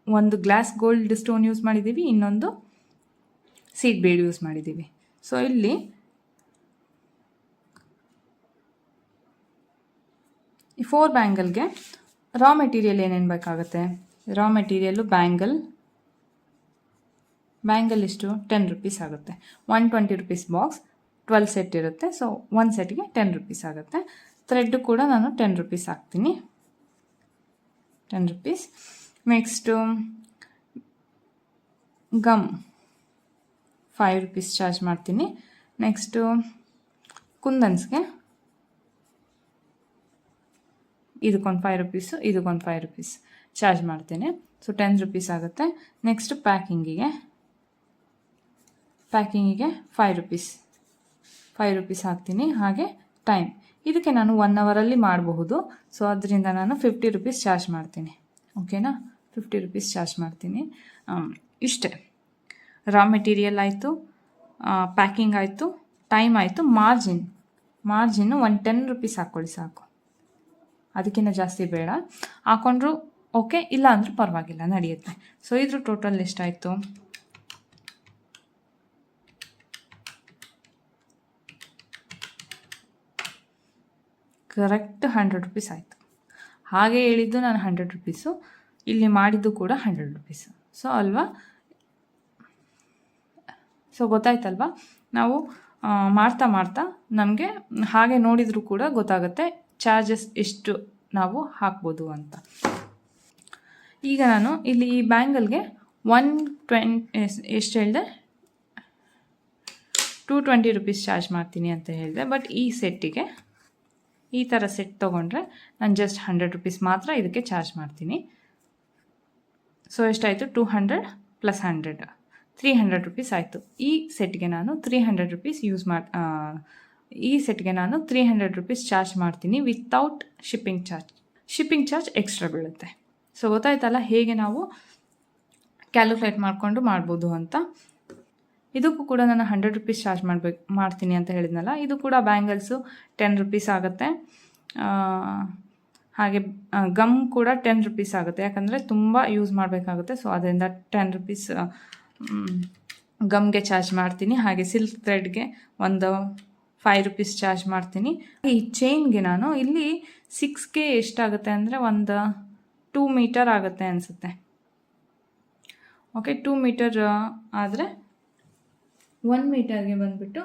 ಒಂದು ಗ್ಲಾಸ್ ಗೋಲ್ಡ್ ಸ್ಟೋನ್ ಯೂಸ್ ಮಾಡಿದ್ದೀವಿ, ಇನ್ನೊಂದು ಸೀಡ್ ಬೀಡ್ ಯೂಸ್ ಮಾಡಿದ್ದೀವಿ. ಸೊ ಇಲ್ಲಿ ಈ 4 ಬ್ಯಾಂಗಲ್ಗೆ ರಾ ಮೆಟೀರಿಯಲ್ ಏನೇನು ಬೇಕಾಗುತ್ತೆ. ರಾ ಮೆಟೀರಿಯಲ್ಲು ಬ್ಯಾಂಗಲ್ ಇಷ್ಟು 10 ರುಪೀಸ್ ಆಗುತ್ತೆ. 120 ರುಪೀಸ್ ಬಾಕ್ಸ್, 12 ಸೆಟ್ ಇರುತ್ತೆ. ಸೊ 1 ಸೆಟ್ಗೆ 10 ರುಪೀಸ್ ಆಗುತ್ತೆ. ಥ್ರೆಡ್ಡು ಕೂಡ ನಾನು 10 ರುಪೀಸ್ ಹಾಕ್ತೀನಿ, 10 rupees. Next gum 5 rupees charge ಮಾಡ್ತೀನಿ. ನೆಕ್ಸ್ಟು ಕುಂದನ್ಸ್ಗೆ ಇದಕ್ಕೊಂದು 5 ರುಪೀಸು, ಇದಕ್ಕೊಂದು 5 ರುಪೀಸ್ ಚಾರ್ಜ್ ಮಾಡ್ತೀನಿ. ಸೊ 10 ರುಪೀಸ್ ಆಗುತ್ತೆ. ನೆಕ್ಸ್ಟ್ ಪ್ಯಾಕಿಂಗಿಗೆ 5 ರುಪೀಸ್ ಹಾಕ್ತೀನಿ. ಹಾಗೆ ಟೈಮ್ ಇದಕ್ಕೆ ನಾನು 1 ಅವರಲ್ಲಿ ಮಾಡಬಹುದು. ಸೊ ಅದರಿಂದ ನಾನು 50 ರುಪೀಸ್ ಚಾರ್ಜ್ ಮಾಡ್ತೀನಿ. ಓಕೆನಾ, 50 ರುಪೀಸ್ ಚಾರ್ಜ್ ಮಾಡ್ತೀನಿ. ಇಷ್ಟೇ. ರಾ ಮೆಟೀರಿಯಲ್ ಆಯಿತು, ಪ್ಯಾಕಿಂಗ್ ಆಯಿತು, ಟೈಮ್ ಆಯಿತು. ಮಾರ್ಜಿನ್ನು ಒಂದು 10 ರುಪೀಸ್ ಹಾಕ್ಕೊಳ್ಳಿ ಸಾಕು, ಅದಕ್ಕಿಂತ ಜಾಸ್ತಿ ಬೇಡ. ಹಾಕೊಂಡ್ರು ಓಕೆ, ಇಲ್ಲ ಅಂದರೂ ಪರವಾಗಿಲ್ಲ, ನಡೆಯುತ್ತೆ. ಸೊ ಇದ್ರ ಟೋಟಲ್ ಎಷ್ಟಾಯಿತು, ಕರೆಕ್ಟ್ 100 ರುಪೀಸ್ ಆಯಿತು. ಹಾಗೆ ಹೇಳಿದ್ದು ನಾನು 100 ರುಪೀಸು, ಇಲ್ಲಿ ಮಾಡಿದ್ದು ಕೂಡ 100 ರುಪೀಸು. ಸೊ ಅಲ್ವಾ, ಸೊ ಗೊತ್ತಾಯ್ತಲ್ವಾ. ನಾವು ಮಾಡ್ತಾ ನಮಗೆ ಹಾಗೆ ನೋಡಿದರೂ ಕೂಡ ಗೊತ್ತಾಗುತ್ತೆ ಚಾರ್ಜಸ್ ಎಷ್ಟು ನಾವು ಹಾಕ್ಬೋದು ಅಂತ. ಈಗ ನಾನು ಇಲ್ಲಿ ಈ ಬ್ಯಾಂಗಲ್ಗೆ 120 ಎಷ್ಟು ಹೇಳಿದೆ, 220 ರುಪೀಸ್ ಚಾರ್ಜ್ ಮಾಡ್ತೀನಿ ಅಂತ ಹೇಳಿದೆ. ಬಟ್ ಈ ಸೆಟ್ಟಿಗೆ ಈ ಥರ ಸೆಟ್ ತೊಗೊಂಡ್ರೆ ನಾನು ಜಸ್ಟ್ 100 ರುಪೀಸ್ ಮಾತ್ರ ಇದಕ್ಕೆ ಚಾರ್ಜ್ ಮಾಡ್ತೀನಿ. ಸೊ ಎಷ್ಟಾಯಿತು, 200 + 100 300 ರುಪೀಸ್ ಆಯಿತು. ಈ ಸೆಟ್ಗೆ ನಾನು 300 ರುಪೀಸ್ ನಾನು 300 ರುಪೀಸ್ ಚಾರ್ಜ್ ಮಾಡ್ತೀನಿ ವಿತೌಟ್ ಶಿಪ್ಪಿಂಗ್ ಚಾರ್ಜ್ ಎಕ್ಸ್ಟ್ರಾ ಬೀಳುತ್ತೆ. ಸೊ ಗೊತ್ತಾಯ್ತಲ್ಲ ಹೇಗೆ ನಾವು ಕ್ಯಾಲ್ಕುಲೇಟ್ ಮಾಡಿಕೊಂಡು ಮಾಡ್ಬೋದು ಅಂತ. ಇದಕ್ಕೂ ಕೂಡ ನಾನು 100 ರುಪೀಸ್ ಚಾರ್ಜ್ ಮಾಡ್ತೀನಿ ಅಂತ ಹೇಳಿದ್ನಲ್ಲ. ಇದು ಕೂಡ ಬ್ಯಾಂಗಲ್ಸು 10 ರುಪೀಸ್ ಆಗುತ್ತೆ. ಹಾಗೆ ಗಮ್ ಕೂಡ 10 ರುಪೀಸ್ ಆಗುತ್ತೆ, ಯಾಕಂದರೆ ತುಂಬ ಯೂಸ್ ಮಾಡಬೇಕಾಗುತ್ತೆ. ಸೊ ಅದರಿಂದ 10 ರುಪೀಸ್ ಗಮ್ಗೆ ಚಾರ್ಜ್ ಮಾಡ್ತೀನಿ. ಹಾಗೆ ಸಿಲ್ಕ್ ಥ್ರೆಡ್ಗೆ ಒಂದು 5 ರುಪೀಸ್ ಚಾರ್ಜ್ ಮಾಡ್ತೀನಿ. ಈ ಚೈನ್ಗೆ ನಾನು ಇಲ್ಲಿ 6ಗೆ ಎಷ್ಟಾಗುತ್ತೆ ಅಂದರೆ ಒಂದು 2 ಮೀಟರ್ ಆಗುತ್ತೆ ಅನಿಸುತ್ತೆ. ಓಕೆ, 2 ಮೀಟರ್ ಆದರೆ 1 ಮೀಟರ್ಗೆ ಬಂದುಬಿಟ್ಟು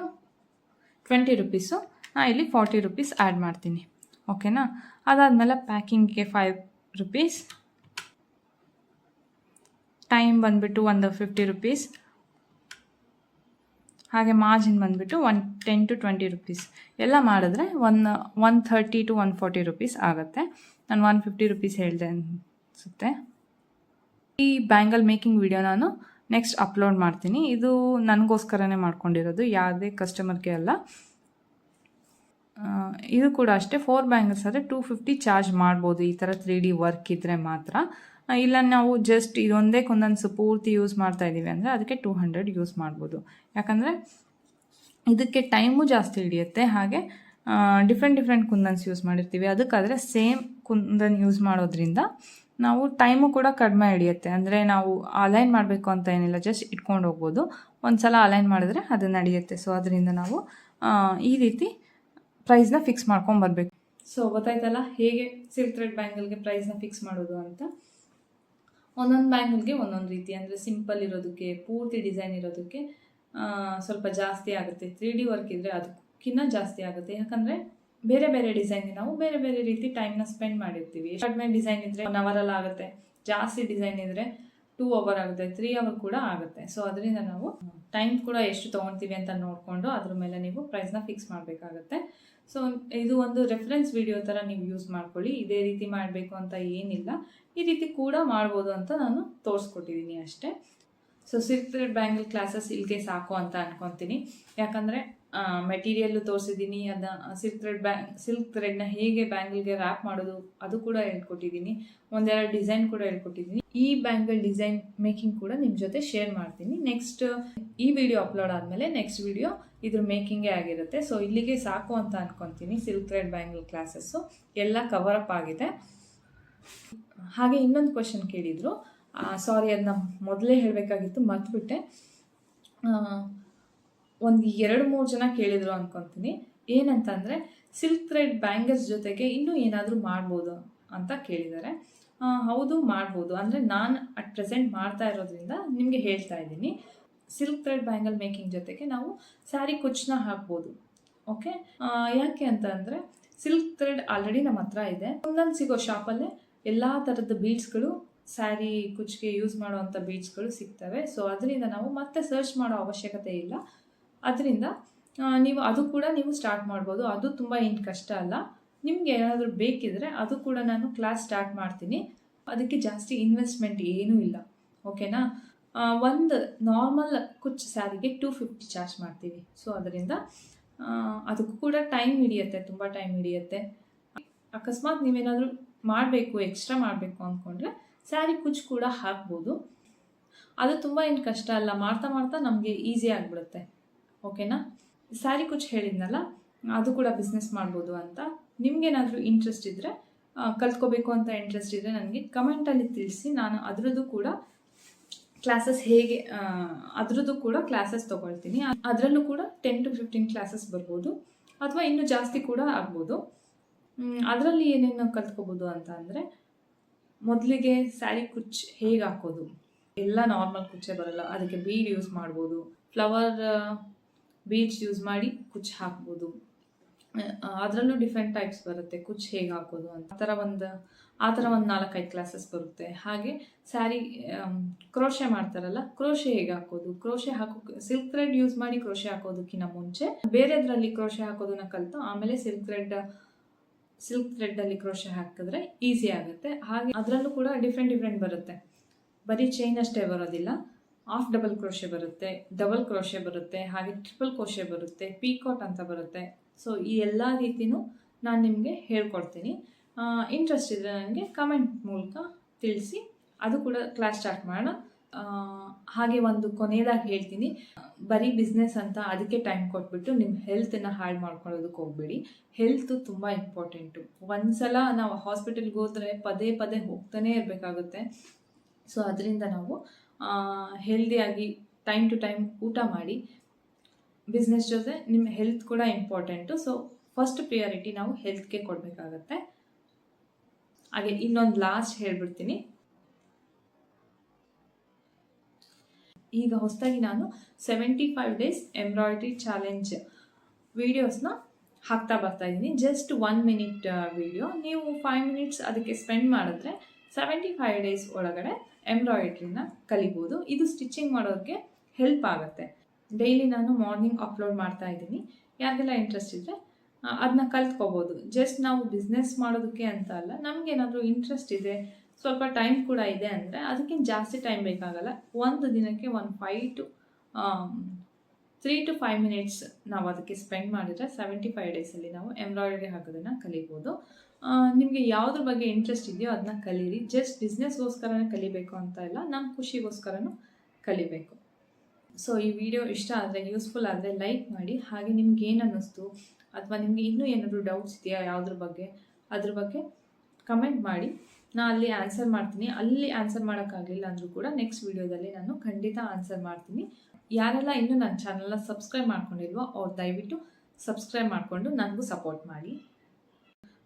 20 ರುಪೀಸು. ನಾನು ಇಲ್ಲಿ 40 ರುಪೀಸ್ ಆ್ಯಡ್ ಮಾಡ್ತೀನಿ. ಓಕೆನಾ, ಅದಾದಮೇಲೆ ಪ್ಯಾಕಿಂಗ್ಗೆ 5 ರುಪೀಸ್, ಟೈಮ್ ಬಂದುಬಿಟ್ಟು ಒಂದು 50 ರುಪೀಸ್, ಹಾಗೆ ಮಾರ್ಜಿನ್ ಬಂದುಬಿಟ್ಟು 10 to 20 ರುಪೀಸ್. ಎಲ್ಲ ಮಾಡಿದ್ರೆ 130 to 140 ರುಪೀಸ್ ಆಗುತ್ತೆ. ನಾನು 150 ರುಪೀಸ್ ಹೇಳಿದೆ ಅನಿಸುತ್ತೆ. ಈ ಬ್ಯಾಂಗಲ್ ಮೇಕಿಂಗ್ ವಿಡಿಯೋ ನಾನು ನೆಕ್ಸ್ಟ್ ಅಪ್ಲೋಡ್ ಮಾಡ್ತೀನಿ. ಇದು ನನಗೋಸ್ಕರನೇ ಮಾಡ್ಕೊಂಡಿರೋದು, ಯಾವುದೇ ಕಸ್ಟಮರ್ಗೆ ಅಲ್ಲ. ಇದು ಕೂಡ ಅಷ್ಟೇ, 4 ಬ್ಯಾಂಗಲ್ಸ್ ಆದರೆ 250 ಚಾರ್ಜ್ ಮಾಡ್ಬೋದು, ಈ ಥರ 3D ವರ್ಕ್ ಇದ್ದರೆ ಮಾತ್ರ. ಇಲ್ಲ ನಾವು ಜಸ್ಟ್ ಇದೊಂದೇ ಕುಂದನ್ಸು ಪೂರ್ತಿ ಯೂಸ್ ಮಾಡ್ತಾ ಇದ್ದೀವಿ ಅಂದರೆ ಅದಕ್ಕೆ 200 ಯೂಸ್ ಮಾಡ್ಬೋದು. ಯಾಕಂದರೆ ಇದಕ್ಕೆ ಟೈಮು ಜಾಸ್ತಿ ಹಿಡಿಯುತ್ತೆ. ಹಾಗೆ ಡಿಫ್ರೆಂಟ್ ಕುಂದನ್ಸ್ ಯೂಸ್ ಮಾಡಿರ್ತೀವಿ, ಅದಕ್ಕಾದರೆ ಸೇಮ್ ಕುಂದನ್ ಯೂಸ್ ಮಾಡೋದ್ರಿಂದ ನಾವು ಟೈಮು ಕೂಡ ಕಡಿಮೆ ಹಿಡಿಯುತ್ತೆ. ಅಂದರೆ ನಾವು ಅಲೈನ್ ಮಾಡಬೇಕು ಅಂತ ಏನಿಲ್ಲ, ಜಸ್ಟ್ ಇಟ್ಕೊಂಡು ಹೋಗ್ಬೋದು. ಒಂದು ಸಲ ಅಲೈನ್ ಮಾಡಿದ್ರೆ ಅದು ನಡೆಯುತ್ತೆ. ಸೊ ಅದರಿಂದ ನಾವು ಈ ರೀತಿ ಪ್ರೈಸ್ನ ಫಿಕ್ಸ್ ಮಾಡ್ಕೊಂಬರ್ಬೇಕು. ಸೊ ಗೊತ್ತಾಯ್ತಲ್ಲ ಹೇಗೆ ಸಿಲ್ಕ್ ಥ್ರೆಡ್ ಬ್ಯಾಂಗಲ್ಗೆ ಪ್ರೈಸ್ನ ಫಿಕ್ಸ್ ಮಾಡೋದು ಅಂತ. ಒಂದೊಂದು ಬ್ಯಾಂಗಲ್ಗೆ ಒಂದೊಂದು ರೀತಿ, ಅಂದರೆ ಸಿಂಪಲ್ ಇರೋದಕ್ಕೆ, ಪೂರ್ತಿ ಡಿಸೈನ್ ಇರೋದಕ್ಕೆ ಸ್ವಲ್ಪ ಜಾಸ್ತಿ ಆಗುತ್ತೆ. 3D ವರ್ಕ್ ಇದ್ದರೆ ಅದಕ್ಕಿಂತ ಜಾಸ್ತಿ ಆಗುತ್ತೆ. ಯಾಕಂದರೆ ಬೇರೆ ಬೇರೆ ಡಿಸೈನ್ಗೆ ನಾವು ಬೇರೆ ರೀತಿ ಟೈಮ್ನ ಸ್ಪೆಂಡ್ ಮಾಡಿರ್ತೀವಿ. ಕಡಿಮೆ ಡಿಸೈನ್ ಇದ್ದರೆ 1 ಅವರಲ್ಲಿ ಆಗುತ್ತೆ, ಜಾಸ್ತಿ ಡಿಸೈನ್ ಇದ್ದರೆ 2 ಅವರ್ ಆಗುತ್ತೆ, 3 ಅವರ್ ಕೂಡ ಆಗುತ್ತೆ. ಸೊ ಅದರಿಂದ ನಾವು ಟೈಮ್ ಕೂಡ ಎಷ್ಟು ತೊಗೊಳ್ತೀವಿ ಅಂತ ನೋಡಿಕೊಂಡು ಅದ್ರ ಮೇಲೆ ನೀವು ಪ್ರೈಸ್ನ ಫಿಕ್ಸ್ ಮಾಡಬೇಕಾಗತ್ತೆ. ಸೊ ಇದು ಒಂದು ರೆಫರೆನ್ಸ್ ವಿಡಿಯೋ ಥರ ನೀವು ಯೂಸ್ ಮಾಡ್ಕೊಳ್ಳಿ. ಇದೇ ರೀತಿ ಮಾಡಬೇಕು ಅಂತ ಏನಿಲ್ಲ, ಈ ರೀತಿ ಕೂಡ ಮಾಡ್ಬೋದು ಅಂತ ನಾನು ತೋರಿಸ್ಕೊಟ್ಟಿದ್ದೀನಿ ಅಷ್ಟೇ. So silk thread bangle classes ಇಲ್ಲಿಗೆ ಸಾಕು ಅಂತ ಅನ್ಕೊತೀನಿ. ಯಾಕಂದರೆ ಮೆಟೀರಿಯಲ್ಲು ತೋರಿಸಿದ್ದೀನಿ, ಅದನ್ನ ಸಿಲ್ಕ್ ಥ್ರೆಡ್ನ ಹೇಗೆ ಬ್ಯಾಂಗಲ್ಗೆ ರ್ಯಾಪ್ ಮಾಡೋದು ಅದು ಕೂಡ ಹೇಳ್ಕೊಟ್ಟಿದ್ದೀನಿ. ಒಂದೆರಡು ಡಿಸೈನ್ ಕೂಡ ಹೇಳ್ಕೊಟ್ಟಿದ್ದೀನಿ. ಈ ಬ್ಯಾಂಗಲ್ ಡಿಸೈನ್ ಮೇಕಿಂಗ್ ಕೂಡ ನಿಮ್ಮ ಜೊತೆ ಶೇರ್ ಮಾಡ್ತೀನಿ. ನೆಕ್ಸ್ಟ್ ಈ ವಿಡಿಯೋ ಅಪ್ಲೋಡ್ ಆದಮೇಲೆ ನೆಕ್ಸ್ಟ್ ವಿಡಿಯೋ ಇದ್ರ ಮೇಕಿಂಗೇ ಆಗಿರುತ್ತೆ. ಸೊ ಇಲ್ಲಿಗೆ ಸಾಕು ಅಂತ ಅನ್ಕೊತೀನಿ. ಸಿಲ್ಕ್ ಥ್ರೆಡ್ ಬ್ಯಾಂಗಲ್ ಕ್ಲಾಸಸ್ಸು ಎಲ್ಲ ಕವರ್ ಅಪ್ ಆಗಿದೆ. ಹಾಗೆ ಇನ್ನೊಂದು ಕ್ವಶನ್ ಕೇಳಿದರು, ಸಾರಿ ಅದನ್ನ ಮೊದಲೇ ಹೇಳಬೇಕಾಗಿತ್ತು, ಮರ್ತ್ಬಿಟ್ಟೆ. ಒಂದು 2-3 ಜನ ಕೇಳಿದರು ಅನ್ಕೊತೀನಿ. ಏನಂತಂದರೆ ಸಿಲ್ಕ್ ಥ್ರೆಡ್ ಬ್ಯಾಂಗಲ್ಸ್ ಜೊತೆಗೆ ಇನ್ನೂ ಏನಾದರೂ ಮಾಡ್ಬೋದು ಅಂತ ಕೇಳಿದ್ದಾರೆ. ಹೌದು, ಮಾಡ್ಬೋದು. ಅಂದರೆ ನಾನು ಅಟ್ ಪ್ರೆಸೆಂಟ್ ಮಾಡ್ತಾ ಇರೋದ್ರಿಂದ ನಿಮಗೆ ಹೇಳ್ತಾ ಇದ್ದೀನಿ. ಸಿಲ್ಕ್ ಥ್ರೆಡ್ ಬ್ಯಾಂಗಲ್ ಮೇಕಿಂಗ್ ಜೊತೆಗೆ ನಾವು ಸ್ಯಾರಿ ಕುಚ್ಚನ್ನ ಹಾಕ್ಬೋದು. ಓಕೆ, ಯಾಕೆ ಅಂತ ಅಂದರೆ ಸಿಲ್ಕ್ ಥ್ರೆಡ್ ಆಲ್ರೆಡಿ ನಮ್ಮ ಹತ್ರ ಇದೆ. ಒಂದೊಂದು ಸಿಗೋ ಶಾಪಲ್ಲೇ ಎಲ್ಲ ಥರದ ಬೀಡ್ಸ್ಗಳು, ಸ್ಯಾರಿ ಕುಚ್ಚಿಗೆ ಯೂಸ್ ಮಾಡುವಂಥ ಬೀಡ್ಸ್ಗಳು ಸಿಗ್ತವೆ. ಸೊ ಅದರಿಂದ ನಾವು ಮತ್ತೆ ಸರ್ಚ್ ಮಾಡೋ ಅವಶ್ಯಕತೆ ಇಲ್ಲ. ಅದರಿಂದ ಅದು ಕೂಡ ನೀವು ಸ್ಟಾರ್ಟ್ ಮಾಡ್ಬೋದು. ಅದು ತುಂಬ ಏನು ಕಷ್ಟ ಅಲ್ಲ. ನಿಮ್ಗೆ ಏನಾದರೂ ಬೇಕಿದ್ರೆ ಅದು ಕೂಡ ನಾನು ಕ್ಲಾಸ್ ಸ್ಟಾರ್ಟ್ ಮಾಡ್ತೀನಿ. ಅದಕ್ಕೆ ಜಾಸ್ತಿ ಇನ್ವೆಸ್ಟ್ಮೆಂಟ್ ಏನೂ ಇಲ್ಲ. ಓಕೆನಾ? ಒಂದು ನಾರ್ಮಲ್ ಕುಚ್ಚು ಸ್ಯಾರಿಗೆ 250 ಚಾರ್ಜ್ ಮಾಡ್ತೀವಿ. ಸೊ ಅದರಿಂದ ಅದಕ್ಕೂ ಕೂಡ ಟೈಮ್ ಹಿಡಿಯುತ್ತೆ, ತುಂಬ ಟೈಮ್ ಹಿಡಿಯುತ್ತೆ. ಅಕಸ್ಮಾತ್ ನೀವೇನಾದರೂ ಮಾಡಬೇಕು, ಎಕ್ಸ್ಟ್ರಾ ಮಾಡಬೇಕು ಅಂದ್ಕೊಂಡ್ರೆ ಸ್ಯಾರಿ ಕುಚ್ಚು ಕೂಡ ಹಾಕ್ಬೋದು. ಅದು ತುಂಬ ಏನು ಕಷ್ಟ ಅಲ್ಲ. ಮಾಡ್ತಾ ಮಾಡ್ತಾ ನಮಗೆ ಈಸಿ ಆಗಿಬಿಡುತ್ತೆ. ಓಕೆನಾ? ಸ್ಯಾರಿ ಕುಚ್ಚು ಹೇಳಿದ್ನಲ್ಲ, ಅದು ಕೂಡ ಬಿಸ್ನೆಸ್ ಮಾಡ್ಬೋದು ಅಂತ. ನಿಮಗೇನಾದರೂ ಇಂಟ್ರೆಸ್ಟ್ ಇದ್ದರೆ, ಕಲ್ತ್ಕೋಬೇಕು ಅಂತ ಇಂಟ್ರೆಸ್ಟ್ ಇದ್ದರೆ ನನಗೆ ಕಮೆಂಟಲ್ಲಿ ತಿಳಿಸಿ. ನಾನು ಅದರದ್ದು ಕೂಡ ಕ್ಲಾಸಸ್ ತೊಗೊಳ್ತೀನಿ. ಅದರಲ್ಲೂ ಕೂಡ 10 to 15 ಕ್ಲಾಸಸ್ ಬರ್ಬೋದು, ಅಥವಾ ಇನ್ನೂ ಜಾಸ್ತಿ ಕೂಡ ಆಗ್ಬೋದು. ಅದರಲ್ಲಿ ಏನೇನು ಕಲ್ತ್ಕೋಬೋದು ಅಂತ ಅಂದರೆ, ಮೊದಲಿಗೆ ಸ್ಯಾರಿ ಕುಚ್ಚು ಹೇಗೆ ಹಾಕೋದು, ಎಲ್ಲ ನಾರ್ಮಲ್ ಕುಚ್ಚೇ ಬರಲ್ಲ. ಅದಕ್ಕೆ ಬೀಡ್ ಯೂಸ್ ಮಾಡ್ಬೋದು, ಫ್ಲವರ್ ಬೀಡ್ಸ್ ಯೂಸ್ ಮಾಡಿ ಕುಚ್ಚು ಹಾಕ್ಬೋದು. ಅದರಲ್ಲೂ ಡಿಫ್ರೆಂಟ್ ಟೈಪ್ಸ್ ಬರುತ್ತೆ, ಕುಚ್ಚು ಹೇಗೆ ಹಾಕೋದು ಅಂತ. ಆ ಥರ ಒಂದು 4-5 ಕ್ಲಾಸಸ್ ಬರುತ್ತೆ. ಹಾಗೆ ಸ್ಯಾರಿ ಕ್ರೋಶೆ ಮಾಡ್ತಾರಲ್ಲ, ಕ್ರೋಶೆ ಹೇಗೆ ಹಾಕೋದು, ಸಿಲ್ಕ್ ಥ್ರೆಡ್ ಯೂಸ್ ಮಾಡಿ ಕ್ರೋಶೆ ಹಾಕೋದಕ್ಕಿಂತ ಮುಂಚೆ ಬೇರೆದ್ರಲ್ಲಿ ಕ್ರೋಶೆ ಹಾಕೋದನ್ನ ಕಲಿತು ಆಮೇಲೆ ಸಿಲ್ಕ್ ಥ್ರೆಡ್ಡಲ್ಲಿ ಕ್ರೋಶೆ ಹಾಕಿದ್ರೆ ಈಸಿ ಆಗುತ್ತೆ. ಹಾಗೆ ಅದರಲ್ಲೂ ಕೂಡ ಡಿಫ್ರೆಂಟ್ ಬರುತ್ತೆ. ಬರೀ ಚೈನ್ ಅಷ್ಟೇ ಬರೋದಿಲ್ಲ, ಹಾಫ್ ಡಬಲ್ ಕ್ರೋಶೆ ಬರುತ್ತೆ, ಡಬಲ್ ಕ್ರೋಶೆ ಬರುತ್ತೆ, ಹಾಗೆ ಟ್ರಿಪಲ್ ಕ್ರೋಶೆ ಬರುತ್ತೆ, ಪೀಕಾಟ್ ಅಂತ ಬರುತ್ತೆ. ಸೊ ಈ ಎಲ್ಲ ರೀತಿಯೂ ನಾನು ನಿಮಗೆ ಹೇಳ್ಕೊಡ್ತೀನಿ. ಇಂಟ್ರೆಸ್ಟ್ ಇದ್ದರೆ ನನಗೆ ಕಮೆಂಟ್ ಮೂಲಕ ತಿಳಿಸಿ, ಅದು ಕೂಡ ಕ್ಲಾಸ್ ಸ್ಟಾರ್ಟ್ ಮಾಡೋಣ. ಹಾಗೆ ಒಂದು ಕೊನೆಯದಾಗಿ ಹೇಳ್ತೀನಿ, ಬರೀ ಬಿಸ್ನೆಸ್ ಅಂತ ಅದಕ್ಕೆ ಟೈಮ್ ಕೊಟ್ಬಿಟ್ಟು ನಿಮ್ಮ ಹೆಲ್ತನ್ನು ಹಾಳು ಮಾಡ್ಕೊಳ್ಳೋದಕ್ಕೆ ಹೋಗಬೇಡಿ. ಹೆಲ್ತು ತುಂಬ ಇಂಪಾರ್ಟೆಂಟು. ಒಂದ್ಸಲ ನಾವು ಹಾಸ್ಪಿಟಲ್ಗೆ ಹೋದರೆ ಪದೇ ಹೋಗ್ತಾನೇ ಇರಬೇಕಾಗುತ್ತೆ. ಸೊ ಅದರಿಂದ ನಾವು ಹೆಲ್ದಿಯಾಗಿ ಟೈಮ್ ಟು ಟೈಮ್ ಊಟ ಮಾಡಿ. ಬಿಸ್ನೆಸ್ ಜೊತೆ ನಿಮ್ಮ ಹೆಲ್ತ್ ಕೂಡ ಇಂಪಾರ್ಟೆಂಟು. ಸೊ ಫಸ್ಟ್ ಪ್ರಿಯಾರಿಟಿ ನಾವು ಹೆಲ್ತ್ಗೆ ಕೊಡಬೇಕಾಗತ್ತೆ. ಹಾಗೆ ಇನ್ನೊಂದು ಲಾಸ್ಟ್ ಹೇಳ್ಬಿಡ್ತೀನಿ. ಈಗ ಹೊಸದಾಗಿ ನಾನು 75 days ಎಂಬ್ರಾಯ್ಡ್ರಿ ಚಾಲೆಂಜ್ ವಿಡಿಯೋಸ್ನ ಹಾಕ್ತಾ ಬರ್ತಾ ಇದ್ದೀನಿ. Just 1 minute video. ನೀವು 5 minutes ಅದಕ್ಕೆ ಸ್ಪೆಂಡ್ ಮಾಡಿದ್ರೆ 75 days ಒಳಗಡೆ ಎಂಬ್ರಾಯ್ಡ್ರಿನ ಕಲಿಬೋದು. ಇದು ಸ್ಟಿಚಿಂಗ್ ಮಾಡೋಕ್ಕೆ ಹೆಲ್ಪ್ ಆಗುತ್ತೆ. ಡೈಲಿ ನಾನು ಮಾರ್ನಿಂಗ್ ಅಪ್ಲೋಡ್ ಮಾಡ್ತಾ ಇದ್ದೀನಿ. ಯಾರಿಗೆಲ್ಲ ಇಂಟ್ರೆಸ್ಟ್ ಇದ್ದರೆ ಅದನ್ನ ಕಲ್ತ್ಕೋಬೋದು. ಜಸ್ಟ್ ನಾವು ಬಿಸ್ನೆಸ್ ಮಾಡೋದಕ್ಕೆ ಅಂತ ಅಲ್ಲ, ನಮಗೇನಾದರೂ ಇಂಟ್ರೆಸ್ಟ್ ಇದೆ, ಸ್ವಲ್ಪ ಟೈಮ್ ಕೂಡ ಇದೆ ಅಂದರೆ ಅದಕ್ಕಿಂತ ಜಾಸ್ತಿ ಟೈಮ್ ಬೇಕಾಗಲ್ಲ. ಒಂದು ದಿನಕ್ಕೆ 3 to 5 minutes ನಾವು ಅದಕ್ಕೆ ಸ್ಪೆಂಡ್ ಮಾಡಿದರೆ 75 daysಲ್ಲಿ ನಾವು ಎಂಬ್ರಾಯ್ಡ್ರಿ ಹಾಕೋದನ್ನು ಕಲಿಬೋದು. ನಿಮಗೆ ಯಾವುದ್ರ ಬಗ್ಗೆ ಇಂಟ್ರೆಸ್ಟ್ ಇದೆಯೋ ಅದನ್ನ ಕಲೀರಿ. ಜಸ್ಟ್ ಬಿಸ್ನೆಸ್ಗೋಸ್ಕರನೇ ಕಲಿಬೇಕು ಅಂತ ಇಲ್ಲ, ನಮ್ಮ ಖುಷಿಗೋಸ್ಕರನೂ ಕಲಿಬೇಕು. ಸೊ ಈ ವಿಡಿಯೋ ಇಷ್ಟ ಆದರೆ, ಯೂಸ್ಫುಲ್ ಆದರೆ ಲೈಕ್ ಮಾಡಿ. ಹಾಗೆ ನಿಮ್ಗೆ ಏನು ಅನ್ನಿಸ್ತು ಅಥವಾ ನಿಮಗೆ ಇನ್ನೂ ಏನಾದರೂ ಡೌಟ್ಸ್ ಇದೆಯಾ ಅದ್ರ ಬಗ್ಗೆ ಕಮೆಂಟ್ ಮಾಡಿ. ನಾನು ಅಲ್ಲಿ ಆನ್ಸರ್ ಮಾಡ್ತೀನಿ. ಅಲ್ಲಿ ಆನ್ಸರ್ ಮಾಡೋಕ್ಕಾಗಲಿಲ್ಲ ಅಂದರೂ ಕೂಡ ನೆಕ್ಸ್ಟ್ ವಿಡಿಯೋದಲ್ಲಿ ನಾನು ಖಂಡಿತ ಆನ್ಸರ್ ಮಾಡ್ತೀನಿ. ಯಾರೆಲ್ಲ ಇನ್ನೂ ನನ್ನ ಚಾನಲ್ನ ಸಬ್ಸ್ಕ್ರೈಬ್ ಮಾಡ್ಕೊಂಡಿಲ್ವೋ ಅವ್ರು ದಯವಿಟ್ಟು ಸಬ್ಸ್ಕ್ರೈಬ್ ಮಾಡಿಕೊಂಡು ನನಗೂ ಸಪೋರ್ಟ್ ಮಾಡಿ.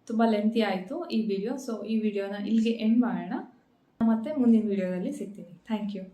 ತುಂಬ ಲೆಂತಿ ಆಯಿತು ಈ ವಿಡಿಯೋ. ಸೊ ಈ ವಿಡಿಯೋನ ಇಲ್ಲಿಗೆ ಎಂಡ್ ಮಾಡೋಣ. ಮತ್ತೆ ಮುಂದಿನ ವಿಡಿಯೋದಲ್ಲಿ ಸಿಗ್ತೀನಿ. Thank you.